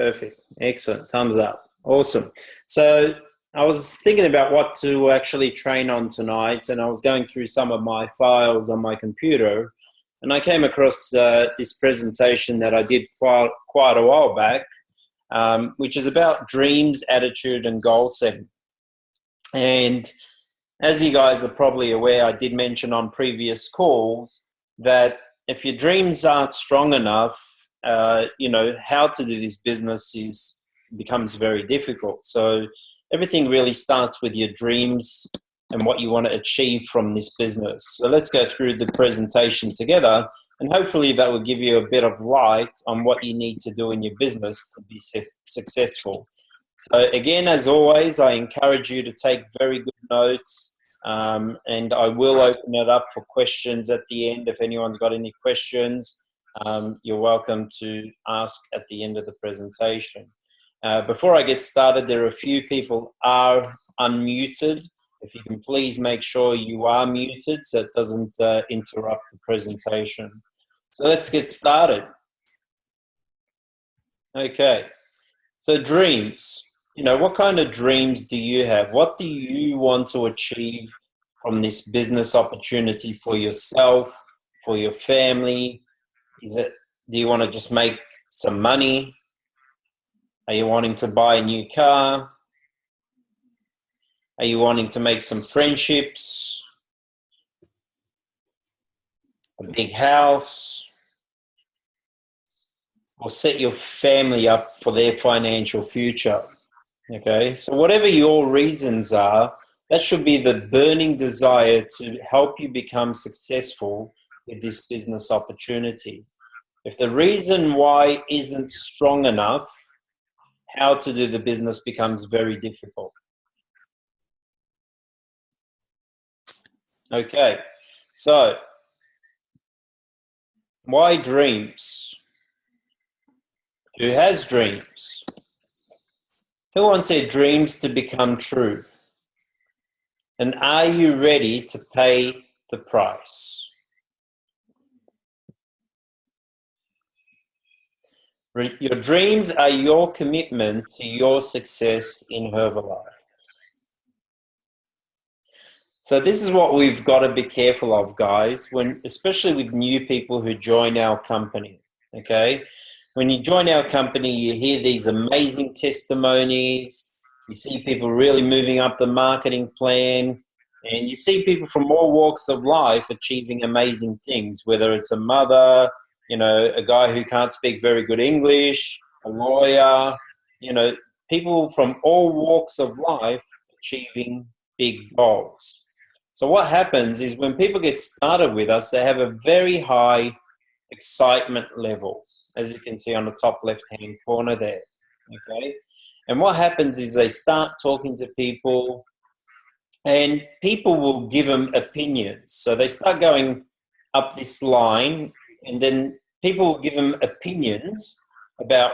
Perfect. Excellent. Thumbs up. Awesome. So I was thinking about what to actually train on tonight, and I was going through some of my files on my computer, and I came across this presentation that I did quite a while back, which is about dreams, attitude, and goal setting. And as you guys are probably aware, I did mention on previous calls that if your dreams aren't strong enough, how to do this business becomes very difficult. So everything really starts with your dreams and what you want to achieve from this business. So let's go through the presentation together, and hopefully that will give you a bit of light on what you need to do in your business to be successful. So again, as always, I encourage you to take very good notes, and I will open it up for questions at the end. If anyone's got any questions, you're welcome to ask at the end of the presentation. Before I get started, there are a few people are unmuted. If you can please make sure you are muted so it doesn't interrupt the presentation. So let's get started. Okay, so dreams. What kind of dreams do you have? What do you want to achieve from this business opportunity for yourself, for your family? Do you want to just make some money? Are you wanting to buy a new car? Are you wanting to make some friendships? A big house? Or set your family up for their financial future? Okay, so whatever your reasons are, that should be the burning desire to help you become successful with this business opportunity. If the reason why isn't strong enough, how to do the business becomes very difficult. Okay, so why dreams? Who has dreams? Who wants their dreams to become true? And are you ready to pay the price? Your dreams are your commitment to your success in Herbalife. So this is what we've got to be careful of, guys, especially with new people who join our company, okay? When you join our company, you hear these amazing testimonies, you see people really moving up the marketing plan, and you see people from all walks of life achieving amazing things, whether it's a mother, a guy who can't speak very good English, a lawyer, people from all walks of life achieving big goals. So what happens is when people get started with us, they have a very high excitement level, as you can see on the top left-hand corner there, okay? And what happens is they start talking to people, and people will give them opinions. So they start going up this line, and then people will give them opinions about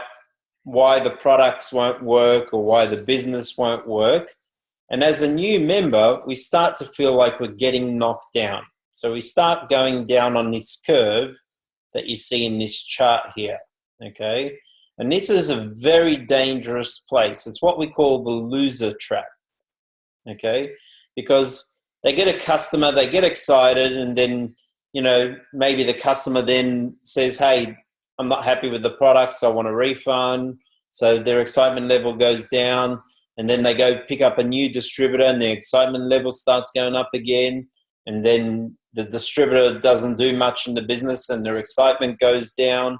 why the products won't work or why the business won't work. And as a new member, we start to feel like we're getting knocked down. So we start going down on this curve that you see in this chart here, okay? And this is a very dangerous place. It's what we call the loser trap, okay? Because they get a customer, they get excited, and then, maybe the customer then says, hey, I'm not happy with the products, I want a refund. So their excitement level goes down, and then they go pick up a new distributor and their excitement level starts going up again. And then the distributor doesn't do much in the business and their excitement goes down.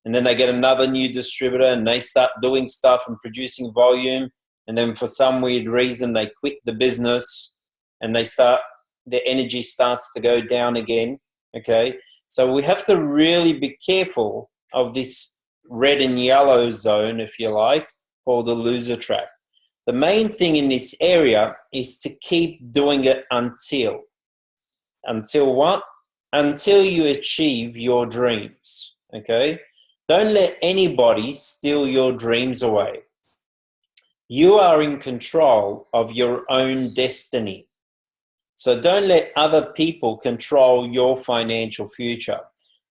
And then they get another new distributor and they start doing stuff and producing volume. And then for some weird reason, they quit the business and their energy starts to go down again. Okay. So we have to really be careful of this red and yellow zone, if you like, called the loser trap. The main thing in this area is to keep doing it until what? Until you achieve your dreams, okay? Don't let anybody steal your dreams away. You are in control of your own destiny. So don't let other people control your financial future.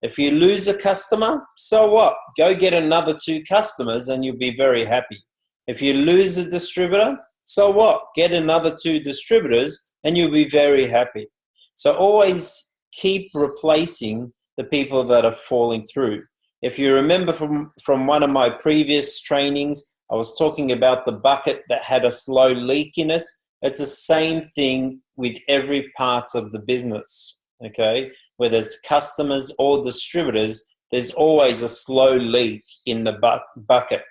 If you lose a customer, so what? Go get another 2 customers and you'll be very happy. If you lose a distributor, so what? Get another 2 distributors and you'll be very happy. So always keep replacing the people that are falling through. If you remember from one of my previous trainings, I was talking about the bucket that had a slow leak in it. It's the same thing with every part of the business, okay? Whether it's customers or distributors, there's always a slow leak in the bucket.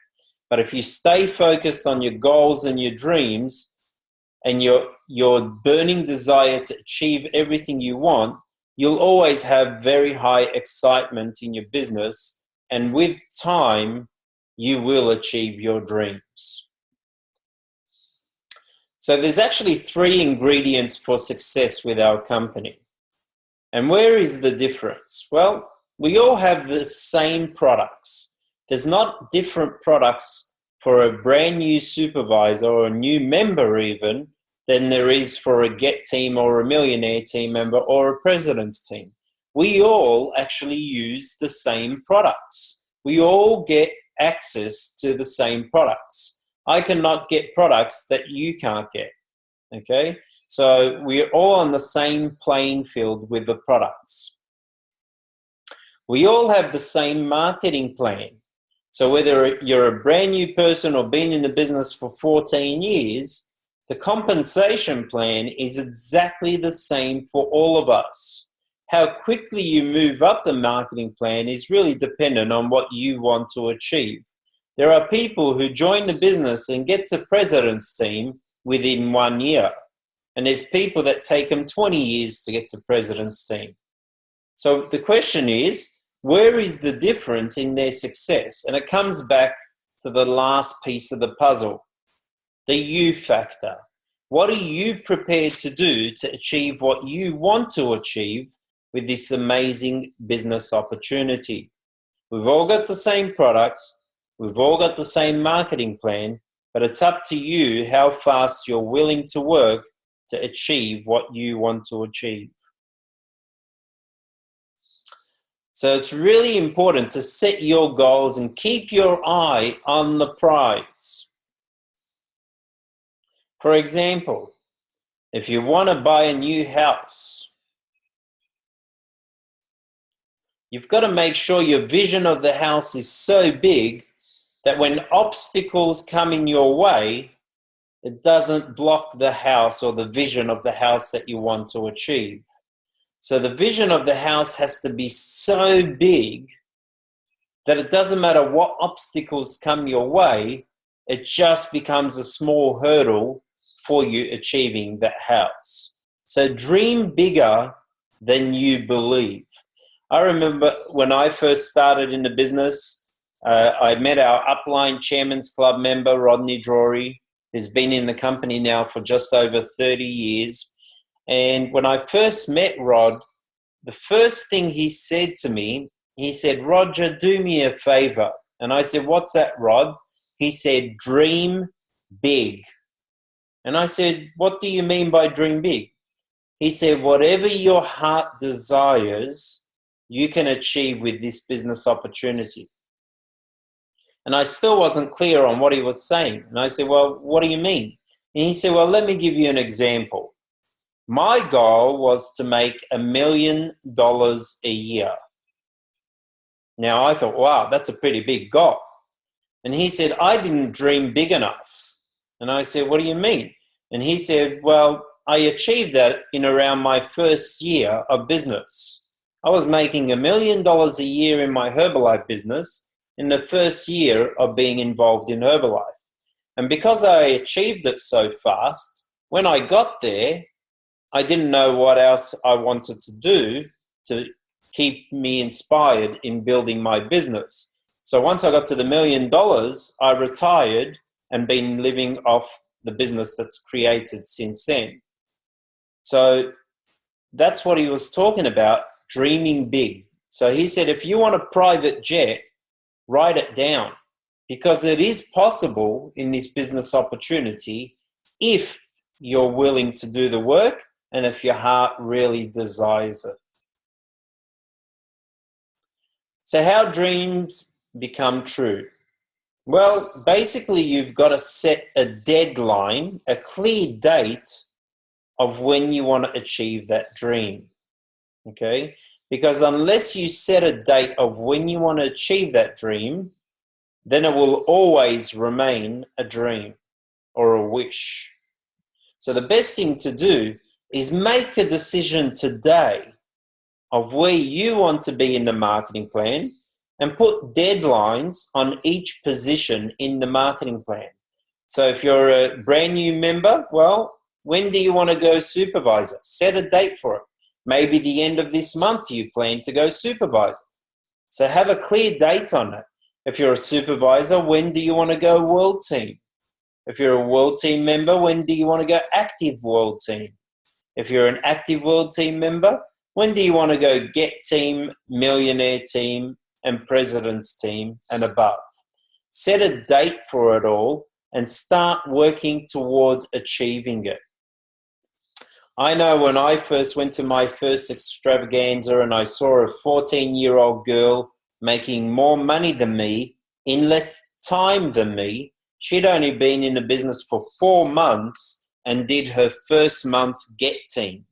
But if you stay focused on your goals and your dreams and your burning desire to achieve everything you want, you'll always have very high excitement in your business. And with time, you will achieve your dreams. So there's actually 3 ingredients for success with our company. And where is the difference? Well, we all have the same products. There's not different products for a brand new supervisor or a new member even than there is for a Get team or a Millionaire team member or a President's team. We all actually use the same products. We all get access to the same products. I cannot get products that you can't get, okay? So we're all on the same playing field with the products. We all have the same marketing plan. So whether you're a brand new person or been in the business for 14 years, the compensation plan is exactly the same for all of us. How quickly you move up the marketing plan is really dependent on what you want to achieve. There are people who join the business and get to President's team within 1 year. And there's people that take them 20 years to get to President's team. So the question is, where is the difference in their success? And it comes back to the last piece of the puzzle, the you factor. What are you prepared to do to achieve what you want to achieve with this amazing business opportunity? We've all got the same products. We've all got the same marketing plan, but it's up to you how fast you're willing to work to achieve what you want to achieve. So it's really important to set your goals and keep your eye on the prize. For example, if you want to buy a new house, you've got to make sure your vision of the house is so big that when obstacles come in your way, it doesn't block the house or the vision of the house that you want to achieve. So the vision of the house has to be so big that it doesn't matter what obstacles come your way, it just becomes a small hurdle for you achieving that house. So dream bigger than you believe. I remember when I first started in the business, I met our upline Chairman's Club member, Rodney Drury, who's been in the company now for just over 30 years. And when I first met Rod, the first thing he said to me, he said, "Roger, do me a favor." And I said, "What's that, Rod?" He said, "Dream big." And I said, "What do you mean by dream big?" He said, "Whatever your heart desires, you can achieve with this business opportunity." And I still wasn't clear on what he was saying. And I said, "Well, what do you mean?" And he said, "Well, let me give you an example. My goal was to make $1 million a year." Now I thought, wow, that's a pretty big goal. And he said, "I didn't dream big enough." And I said, "What do you mean?" And he said, "Well, I achieved that in around my first year of business. I was making $1 million a year in my Herbalife business in the first year of being involved in Herbalife. And because I achieved it so fast, when I got there, I didn't know what else I wanted to do to keep me inspired in building my business. So once I got to the $1 million, I retired and been living off the business that's created since then." So that's what he was talking about, dreaming big. So he said, if you want a private jet, write it down, because it is possible in this business opportunity if you're willing to do the work and if your heart really desires it. So how dreams become true? Well, basically you've got to set a deadline, a clear date of when you want to achieve that dream. Okay? Because unless you set a date of when you want to achieve that dream, then it will always remain a dream or a wish. So the best thing to do is make a decision today of where you want to be in the marketing plan and put deadlines on each position in the marketing plan. So if you're a brand new member, well, when do you want to go supervisor? Set a date for it. Maybe the end of this month you plan to go supervisor. So have a clear date on it. If you're a supervisor, when do you want to go world team? If you're a world team member, when do you want to go active world team? If you're an active world team member, when do you want to go get team, millionaire team, and president's team and above? Set a date for it all and start working towards achieving it. I know when I first went to my first extravaganza and I saw a 14-year-old girl making more money than me in less time than me. She'd only been in the business for 4 months and did her first month get team.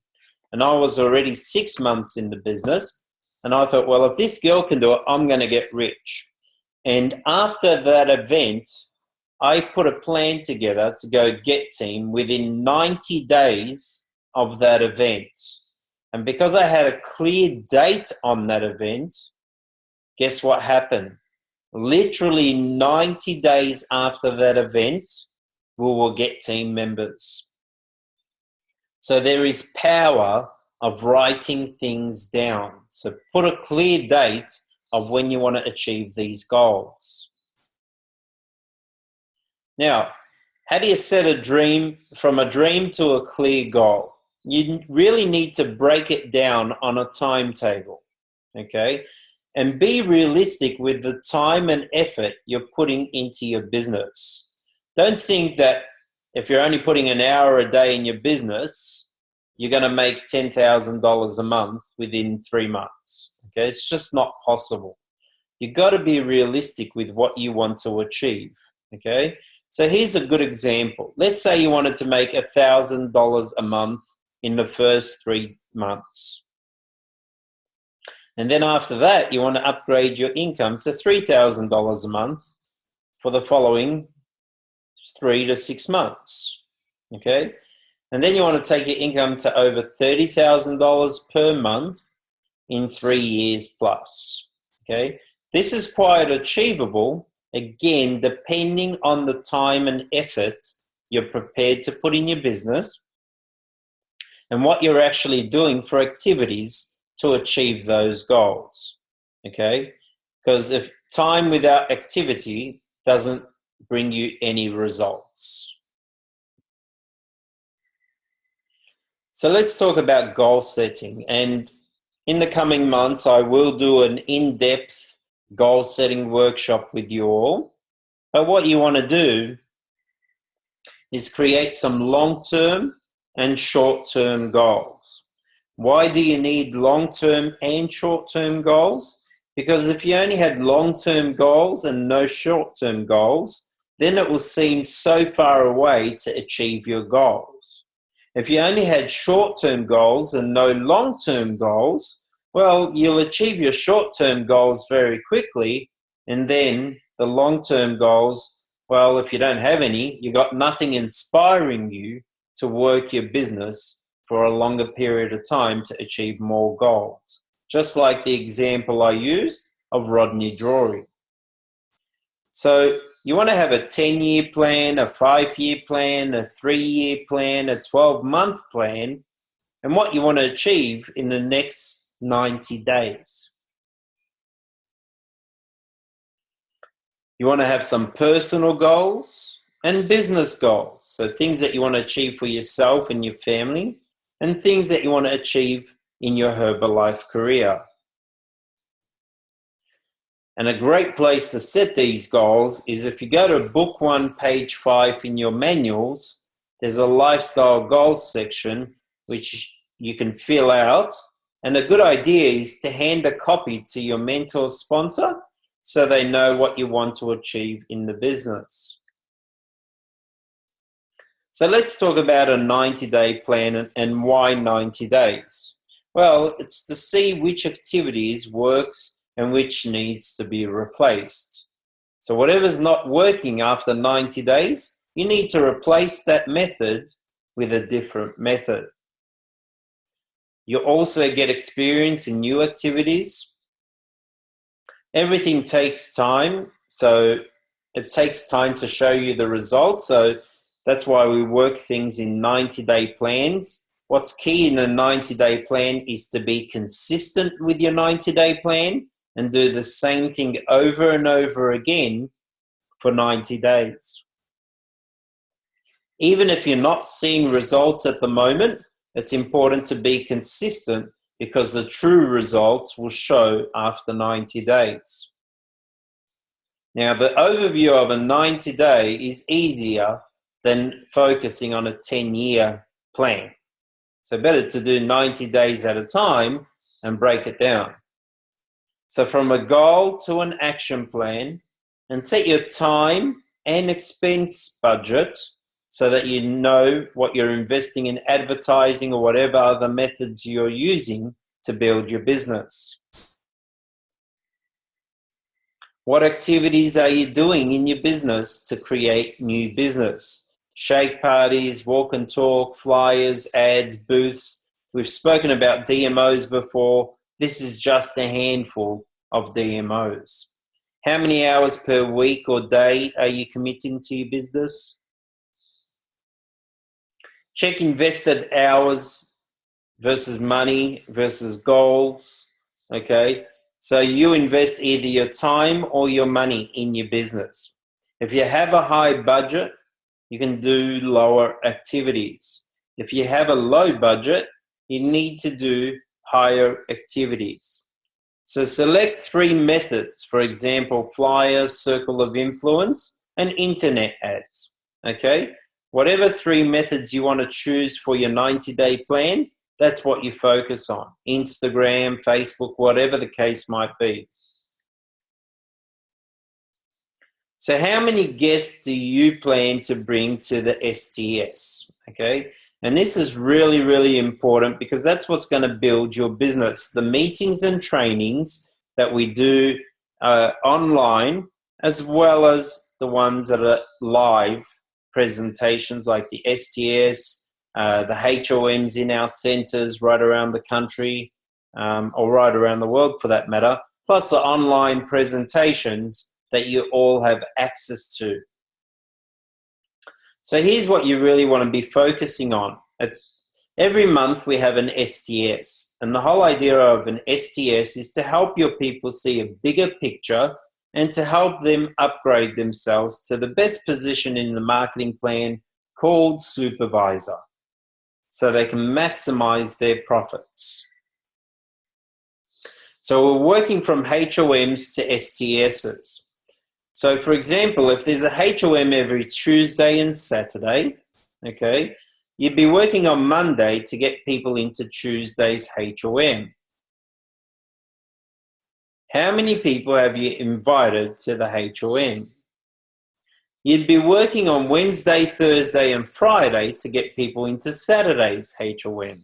And I was already 6 months in the business. And I thought, well, if this girl can do it, I'm going to get rich. And after that event, I put a plan together to go get team within 90 days of that event. And because I had a clear date on that event, guess what happened? Literally 90 days after that event, we will get team members. So there is power of writing things down. So put a clear date of when you want to achieve these goals. Now, how do you set a dream from a dream to a clear goal? You really need to break it down on a timetable, okay? And be realistic with the time and effort you're putting into your business. Don't think that if you're only putting an hour a day in your business, you're going to make $10,000 a month within 3 months. Okay, it's just not possible. You've got to be realistic with what you want to achieve. Okay, so here's a good example. Let's say you wanted to make $1,000 a month in the first 3 months. And then after that, you want to upgrade your income to $3,000 a month for the following 3 to 6 months. Okay, and then you want to take your income to over $30,000 per month in 3 years plus. Okay, this is quite achievable, again, depending on the time and effort you're prepared to put in your business and what you're actually doing for activities to achieve those goals. Okay, because if time without activity doesn't bring you any results. So let's talk about goal setting. And in the coming months, I will do an in-depth goal setting workshop with you all. But what you want to do is create some long-term and short-term goals. Why do you need long-term and short-term goals? Because if you only had long-term goals and no short-term goals, then it will seem so far away to achieve your goals. If you only had short-term goals and no long-term goals, well, you'll achieve your short-term goals very quickly, and then the long-term goals, well, if you don't have any, you've got nothing inspiring you to work your business for a longer period of time to achieve more goals. Just like the example I used of Rodney Drury. So you want to have a 10-year plan, a 5-year plan, a 3-year plan, a 12-month plan, and what you want to achieve in the next 90 days. You want to have some personal goals and business goals. So things that you want to achieve for yourself and your family, and things that you want to achieve in your Herbalife career. And a great place to set these goals is if you go to book 1, page 5 in your manuals, there's a lifestyle goals section which you can fill out And a good idea is to hand a copy to your mentor sponsor so they know what you want to achieve in the business. So let's talk about a 90-day plan and why 90 days. Well, it's to see which activities works and which needs to be replaced. So whatever's not working after 90 days, you need to replace that method with a different method. You also get experience in new activities. Everything takes time, so it takes time to show you the results. So that's why we work things in 90-day plans. What's key in a 90-day plan is to be consistent with your 90-day plan and do the same thing over and over again for 90 days. Even if you're not seeing results at the moment, it's important to be consistent because the true results will show after 90 days. Now, the overview of a 90-day is easier than focusing on a 10-year plan. So better to do 90 days at a time and break it down. So from a goal to an action plan, and set your time and expense budget so that you know what you're investing in advertising or whatever other methods you're using to build your business. What activities are you doing in your business to create new business? Shake parties, walk and talk, flyers, ads, booths. We've spoken about DMOs before. This is just a handful of DMOs. How many hours per week or day are you committing to your business? Check invested hours versus money versus goals, okay? So you invest either your time or your money in your business. If you have a high budget, you can do lower activities. If you have a low budget, you need to do higher activities. So select 3 methods, for example, flyers, circle of influence, and internet ads, okay? Whatever 3 methods you want to choose for your 90-day plan, that's what you focus on. Instagram, Facebook, whatever the case might be. So how many guests do you plan to bring to the STS, okay? And this is really, really important because that's what's going to build your business. The meetings and trainings that we do online, as well as the ones that are live presentations like the STS, the HOMs in our centers right around the country, or right around the world for that matter, plus the online presentations that you all have access to. So here's what you really want to be focusing on. Every month we have an STS, and the whole idea of an STS is to help your people see a bigger picture and to help them upgrade themselves to the best position in the marketing plan called supervisor, so they can maximize their profits. So we're working from HOMs to STSs. So for example, if there's a HOM every Tuesday and Saturday, okay, you'd be working on Monday to get people into Tuesday's HOM. How many people have you invited to the HOM? You'd be working on Wednesday, Thursday, and Friday to get people into Saturday's HOM.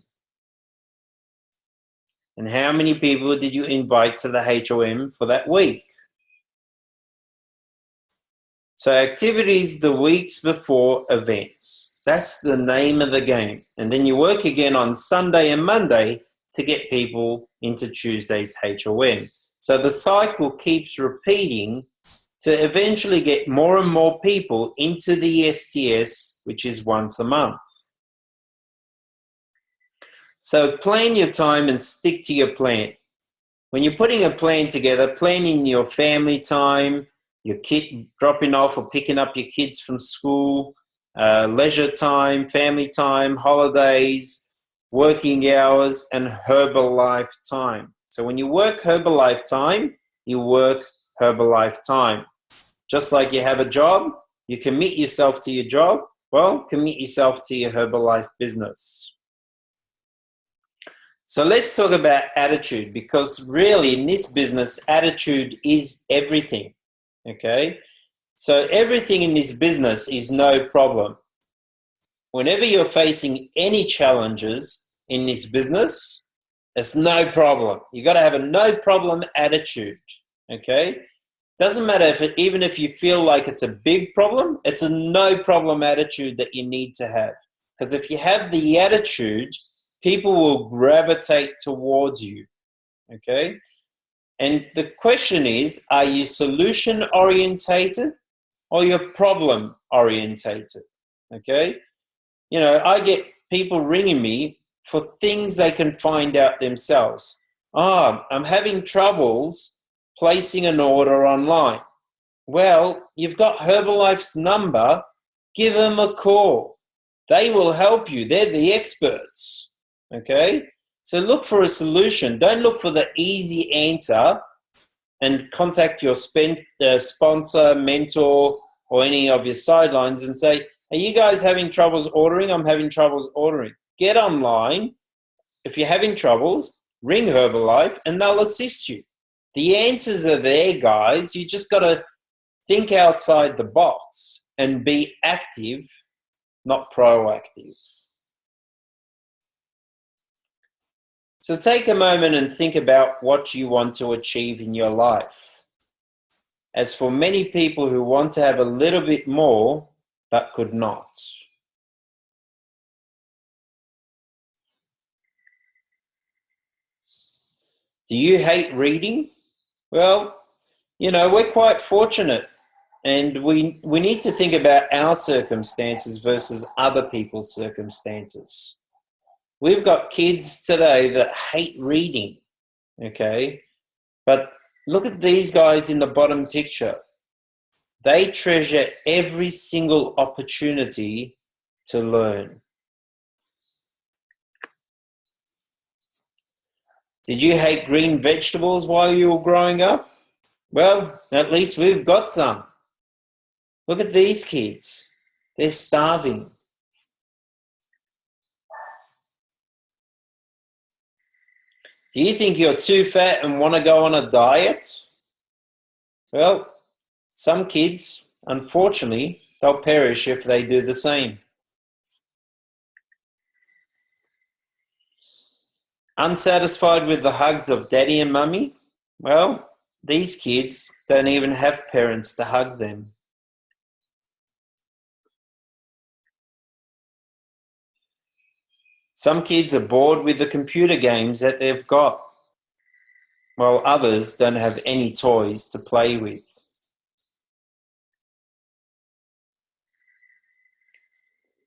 And how many people did you invite to the HOM for that week? So activities the weeks before events. That's the name of the game. And then you work again on Sunday and Monday to get people into Tuesday's HOM. So the cycle keeps repeating to eventually get more and more people into the STS, which is once a month. So plan your time and stick to your plan. When you're putting a plan together, planning your family time, your kid dropping off or picking up your kids from school, leisure time, family time, holidays, working hours, and Herbalife time. So when you work Herbalife time, you work Herbalife time. Just like you have a job, you commit yourself to your job, well, commit yourself to your Herbalife business. So let's talk about attitude, because really in this business, attitude is everything, okay? So everything in this business is no problem. Whenever you're facing any challenges in this business, it's no problem. You got to have a no problem attitude, okay? Doesn't matter even if you feel like it's a big problem, it's a no problem attitude that you need to have. Because if you have the attitude, people will gravitate towards you, okay? And the question is, are you solution orientated or you're problem orientated, okay? You know, I get people ringing me for things they can find out themselves. Oh, I'm having troubles placing an order online. Well, you've got Herbalife's number. Give them a call. They will help you. They're the experts, okay? So look for a solution. Don't look for the easy answer and contact your sponsor, mentor, or any of your sidelines and say, are you guys having troubles ordering? I'm having troubles ordering. Get online. If you're having troubles, ring Herbalife and they'll assist you. The answers are there, guys. You just got to think outside the box and be active, not proactive. So take a moment and think about what you want to achieve in your life. As for many people who want to have a little bit more, but could not. Do you hate reading? Well, you know, we're quite fortunate, and we need to think about our circumstances versus other people's circumstances. We've got kids today that hate reading, okay? But look at these guys in the bottom picture. They treasure every single opportunity to learn. Did you hate green vegetables while you were growing up? Well, at least we've got some. Look at these kids. They're starving. Do you think you're too fat and want to go on a diet? Well, some kids, unfortunately, they'll perish if they do the same. Unsatisfied with the hugs of daddy and mummy? Well, these kids don't even have parents to hug them. Some kids are bored with the computer games that they've got, while others don't have any toys to play with.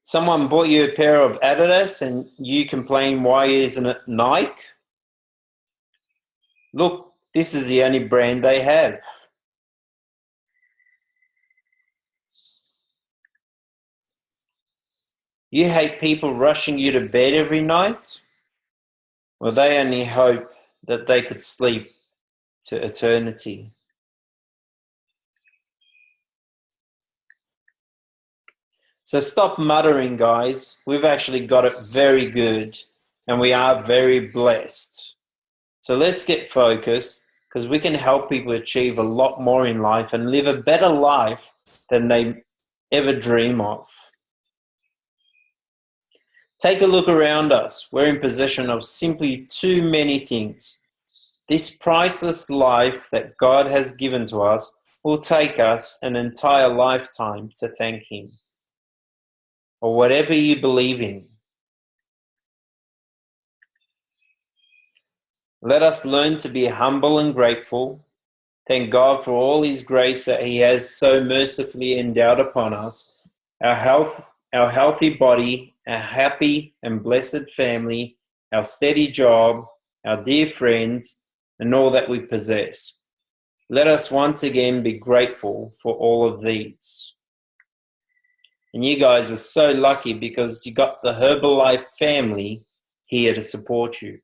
Someone bought you a pair of Adidas and you complain, why isn't it Nike? Look, this is the only brand they have. You hate people rushing you to bed every night? Well, they only hope that they could sleep to eternity. So stop muttering, guys. We've actually got it very good and we are very blessed. So let's get focused, because we can help people achieve a lot more in life and live a better life than they ever dream of. Take a look around us. We're in possession of simply too many things. This priceless life that God has given to us will take us an entire lifetime to thank Him. Or whatever you believe in. Let us learn to be humble and grateful. Thank God for all His grace that He has so mercifully endowed upon us, our health, our healthy body, our happy and blessed family, our steady job, our dear friends, and all that we possess. Let us once again be grateful for all of these. And you guys are so lucky because you got the Herbalife family here to support you.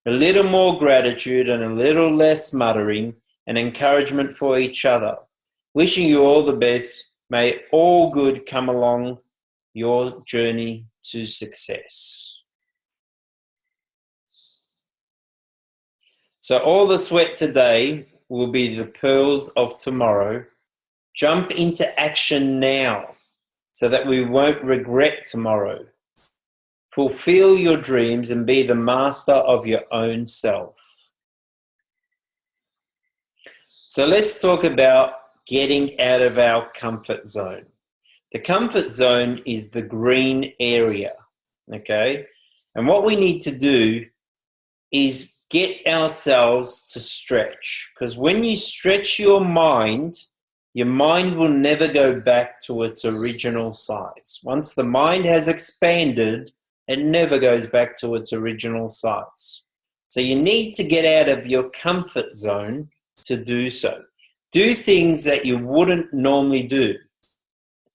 A little more gratitude and a little less muttering and encouragement for each other. Wishing you all the best. May all good come along your journey to success. So all the sweat today will be the pearls of tomorrow. Jump into action now so that we won't regret tomorrow. Fulfill your dreams and be the master of your own self. So let's talk about getting out of our comfort zone. The comfort zone is the green area, okay? And what we need to do is get ourselves to stretch, because when you stretch your mind will never go back to its original size. Once the mind has expanded, it never goes back to its original size. So you need to get out of your comfort zone to do so. Do things that you wouldn't normally do.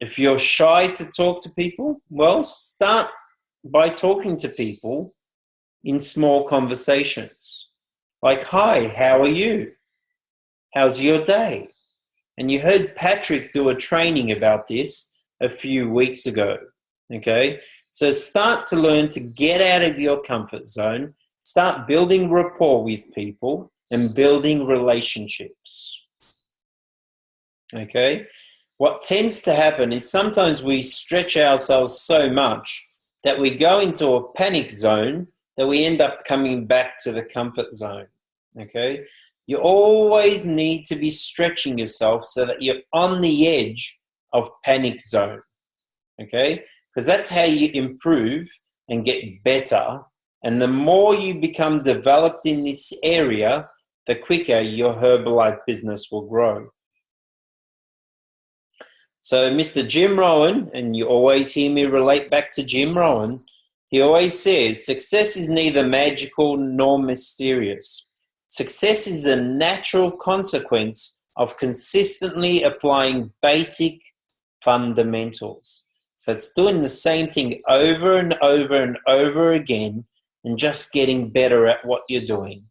If you're shy to talk to people, well, start by talking to people in small conversations. Like, hi, how are you? How's your day? And you heard Patrick do a training about this a few weeks ago, okay? So start to learn to get out of your comfort zone, start building rapport with people and building relationships, okay? What tends to happen is sometimes we stretch ourselves so much that we go into a panic zone that we end up coming back to the comfort zone, okay? You always need to be stretching yourself so that you're on the edge of panic zone, okay? Because that's how you improve and get better. And the more you become developed in this area, the quicker your Herbalife business will grow. So Mr. Jim Rohn, and you always hear me relate back to Jim Rohn, he always says, success is neither magical nor mysterious. Success is a natural consequence of consistently applying basic fundamentals. So it's doing the same thing over and over and over again and just getting better at what you're doing.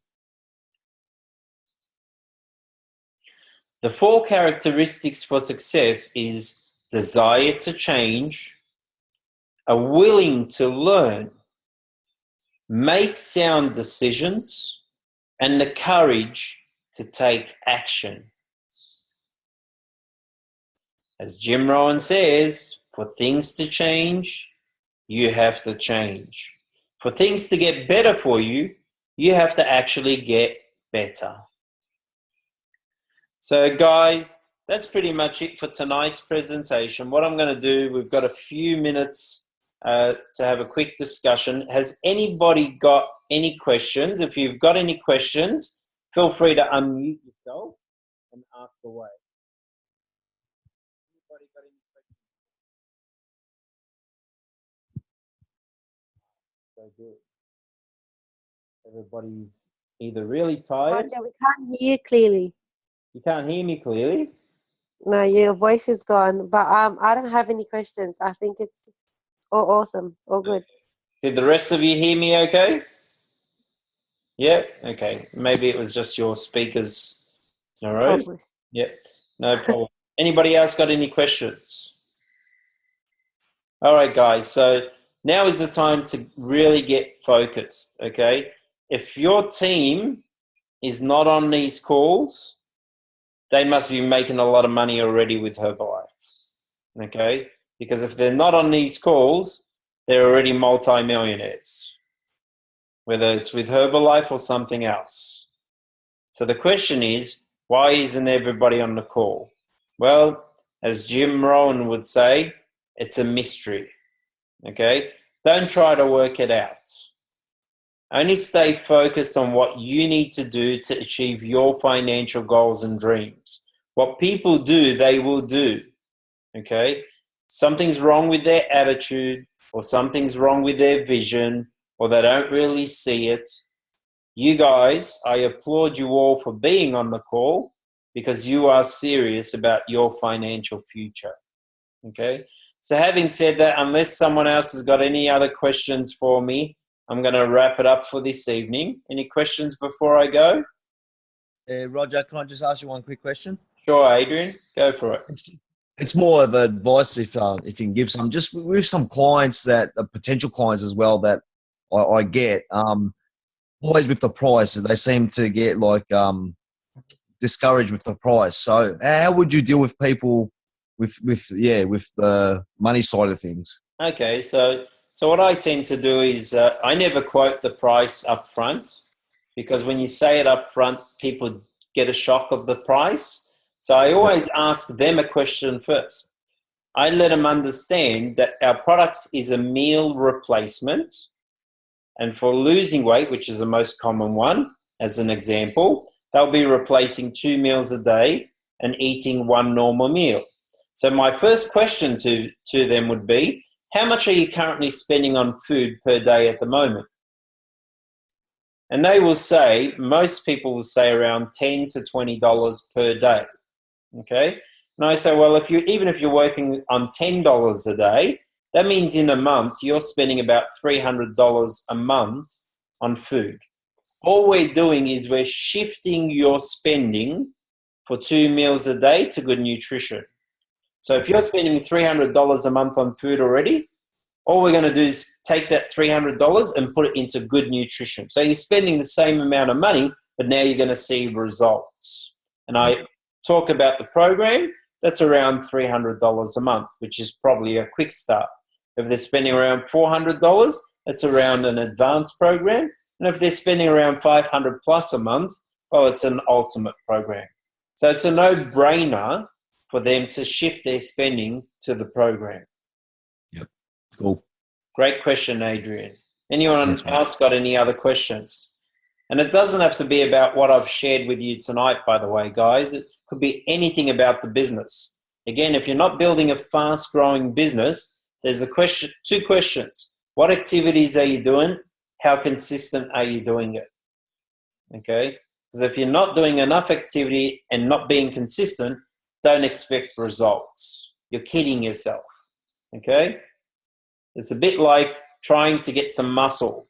The 4 characteristics for success is desire to change, a willing to learn, make sound decisions, and the courage to take action. As Jim Rohn says, for things to change, you have to change. For things to get better for you, you have to actually get better. So guys, that's pretty much it for tonight's presentation. What I'm going to do, we've got a few minutes to have a quick discussion. Has anybody got any questions? If you've got any questions, feel free to unmute yourself and ask away. Anybody got any questions? So good. Everybody's either really tired. Roger, we can't hear you clearly. You can't hear me clearly? No, your voice is gone. But I don't have any questions. I think it's all awesome. It's all good. Did the rest of you hear me okay? Yeah? Okay. Maybe it was just your speakers. All right? Probably. Yep. No problem. Anybody else got any questions? All right, guys. So now is the time to really get focused, okay? If your team is not on these calls, they must be making a lot of money already with Herbalife, okay? Because if they're not on these calls, they're already multi-millionaires, whether it's with Herbalife or something else. So the question is, why isn't everybody on the call? Well, as Jim Rohn would say, it's a mystery, okay? Don't try to work it out. Only stay focused on what you need to do to achieve your financial goals and dreams. What people do, they will do, okay? Something's wrong with their attitude, or something's wrong with their vision, or they don't really see it. You guys, I applaud you all for being on the call because you are serious about your financial future, okay? So having said that, unless someone else has got any other questions for me, I'm going to wrap it up for this evening. Any questions before I go? Roger, can I just ask you one quick question? Sure, Adrian. Go for it. It's more of advice if you can give some. Just with some clients that potential clients as well that I get. always with the price. They seem to get like discouraged with the price. So how would you deal with people with the money side of things? Okay, so what I tend to do is I never quote the price up front, because when you say it up front, people get a shock of the price. So I always ask them a question first. I let them understand that our products is a meal replacement, and for losing weight, which is the most common one, as an example, they'll be replacing 2 meals a day and eating 1 normal meal. So my first question to them would be, how much are you currently spending on food per day at the moment? And they will say, most people will say around $10 to $20 per day. Okay? And I say, well, even if you're working on $10 a day, that means in a month you're spending about $300 a month on food. All we're doing is we're shifting your spending for 2 meals a day to good nutrition. So if you're spending $300 a month on food already, all we're going to do is take that $300 and put it into good nutrition. So you're spending the same amount of money, but now you're going to see results. And I talk about the program, that's around $300 a month, which is probably a quick start. If they're spending around $400, that's around an advanced program. And if they're spending around $500 plus a month, well, it's an ultimate program. So it's a no-brainer for them to shift their spending to the program. Yep. Cool. Great question, Adrian. Anyone else got any other questions? And it doesn't have to be about what I've shared with you tonight, by the way, guys. It could be anything about the business. Again, if you're not building a fast-growing business, there's two questions. What activities are you doing? How consistent are you doing it? Okay? Because if you're not doing enough activity and not being consistent, don't expect results. You're kidding yourself. Okay? It's a bit like trying to get some muscle.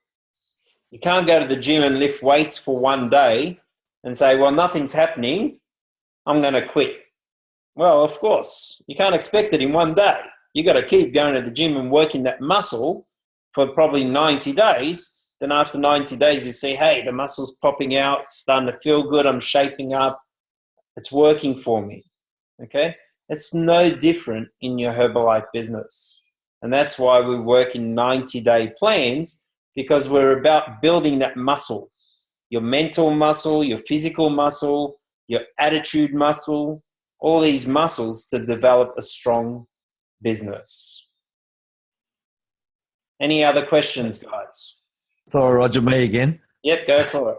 You can't go to the gym and lift weights for 1 day and say, well, nothing's happening, I'm going to quit. Well, of course, you can't expect it in 1 day. You got to keep going to the gym and working that muscle for probably 90 days. Then after 90 days, you see, hey, the muscle's popping out, it's starting to feel good, I'm shaping up, it's working for me. Okay? It's no different in your Herbalife business. And that's why we work in 90-day plans, because we're about building that muscle, your mental muscle, your physical muscle, your attitude muscle, all these muscles to develop a strong business. Any other questions, guys? Sorry, Roger, me again. Yep, go for it.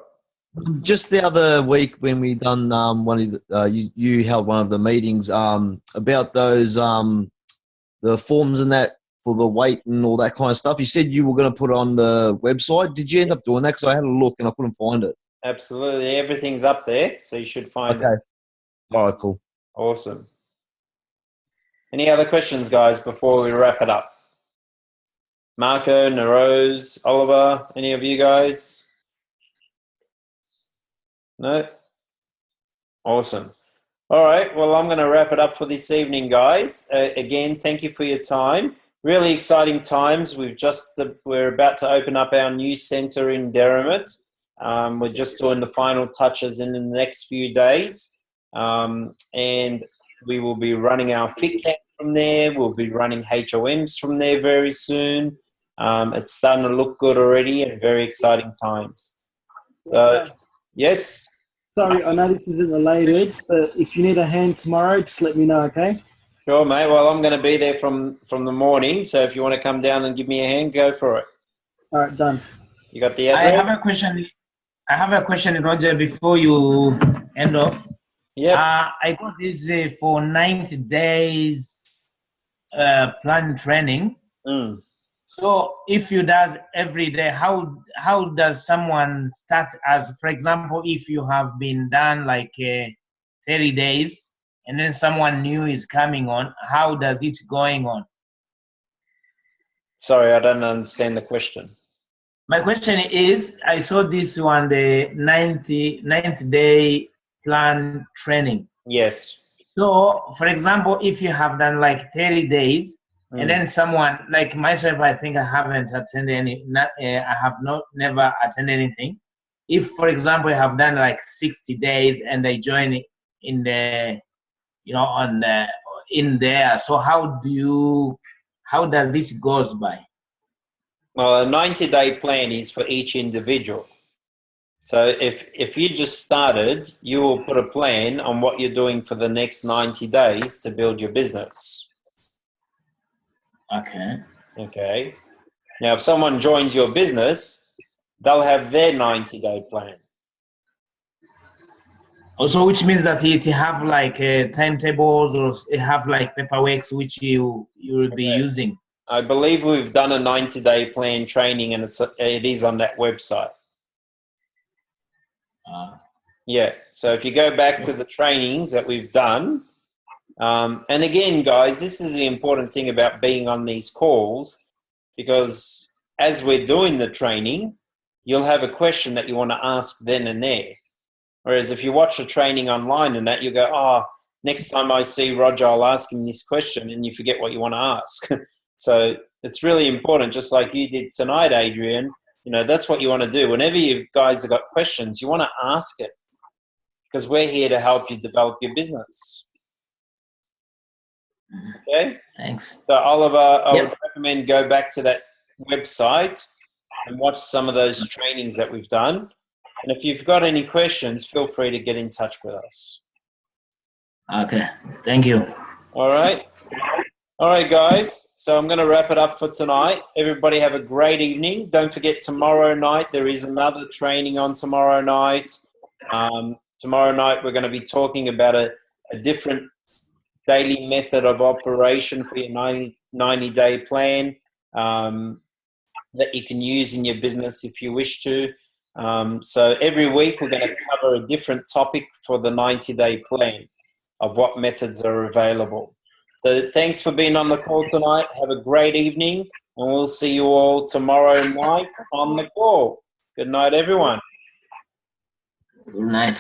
Just the other week when we done you held one of the meetings about those the forms and that for the weight and all that kind of stuff. You said you were going to put it on the website. Did you end up doing that? Because I had a look and I couldn't find it. Absolutely, everything's up there, so you should find it. All right, cool. Awesome. Any other questions, guys, before we wrap it up? Marco, Narose, Oliver, any of you guys? No? Awesome. All right, well, I'm going to wrap it up for this evening, guys. Again, thank you for your time. Really exciting times. We're about to open up our new center in Derrimut. We're just doing the final touches in the next few days. And we will be running our Fit Camp from there. We'll be running HOMs from there very soon. It's starting to look good already, and very exciting times. So, yes? Sorry, I know this isn't related, but if you need a hand tomorrow, just let me know, okay? Sure, mate. Well, I'm going to be there from the morning, so if you want to come down and give me a hand, go for it. All right, done. You got the address? I have a question, Roger, before you end off. Yeah. I got this for 90 days plan training. Mm. So if you does every day, how does someone start? As for example, if you have been done like 30 days and then someone new is coming on, how does it going on? Sorry, I don't understand the question. My question is, I saw this one, the 90-day plan training. Yes. So, for example, if you have done like 30 days, and then someone like myself, I think I haven't attended any. I have never attended anything. if for example you have done like 60 days and they join in the, on the in there, so how does it goes by? Well, a 90-day plan is for each individual. So if you just started, you will put a plan on what you're doing for the next 90 days to build your business. Okay. Okay. Now, if someone joins your business, they'll have their 90-day plan. Also, which means that it have like timetables, or it have like paperwork which you will be using. I believe we've done a 90-day plan training, and it is on that website. Yeah. So if you go back to the trainings that we've done, and again, guys, this is the important thing about being on these calls, because as we're doing the training, you'll have a question that you want to ask then and there. Whereas if you watch a training online and that, you go, oh, next time I see Roger, I'll ask him this question, and you forget what you want to ask. So it's really important, just like you did tonight, Adrian. That's what you want to do. Whenever you guys have got questions, you want to ask it, because we're here to help you develop your business. Okay? Thanks. So Oliver, I would recommend go back to that website and watch some of those trainings that we've done. And if you've got any questions, feel free to get in touch with us. Okay. Thank you. All right. All right, guys. So I'm going to wrap it up for tonight. Everybody have a great evening. Don't forget, tomorrow night, there is another training on tomorrow night. Tomorrow night, we're going to be talking about a different daily method of operation for your 90-day plan that you can use in your business if you wish to. So every week, we're going to cover a different topic for the 90-day plan of what methods are available. So thanks for being on the call tonight. Have a great evening, and we'll see you all tomorrow night on the call. Good night, everyone. Good night.